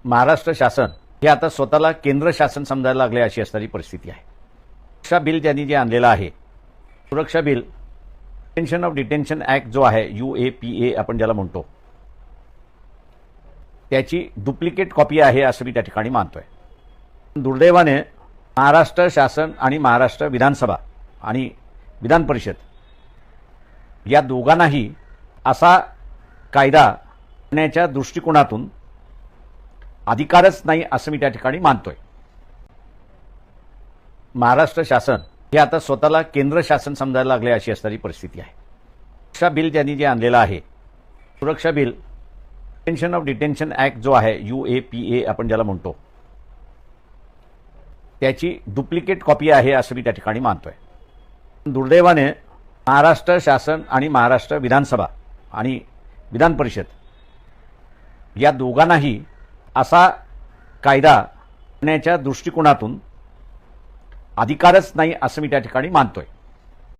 महाराष्ट्र शासन हे आता स्वतःला केंद्र शासन समजायला लागले अशी असणारी परिस्थिती आहे। सुरक्षा बिल त्यांनी जे आणलेलं आहे, सुरक्षा bill prevention of detention act जो आहे UAPA आपण ज्याला म्हणतो, त्याची डुप्लिकेट कॉपी आहे असं मी त्या ठिकाणी मानतोय। दुर्दैवाने महाराष्ट्र शासन आणि महाराष्ट्र विधानसभा आणि विधान परिषद या दोघांनाही असा कायदा करण्याच्या दृष्टिकोनातून अधिकारच नाही असं मी त्या ठिकाणी मानतोय। महाराष्ट्र शासन हे आता स्वतःला केंद्र शासन समजायला लागले अशी असणारी परिस्थिती आहे। सुरक्षा बिल त्यांनी जे आणलेलं आहे, सुरक्षा bill prevention of detention act जो आहे UAPA आपण ज्याला म्हणतो, त्याची डुप्लिकेट कॉपी आहे असं मी त्या ठिकाणी मानतोय। दुर्दैवाने महाराष्ट्र शासन आणि महाराष्ट्र विधानसभा आणि विधान परिषद या दोघांनाही असा कायदा करण्याच्या दृष्टिकोनातून अधिकारच नाही असं मी त्या ठिकाणी मानतोय।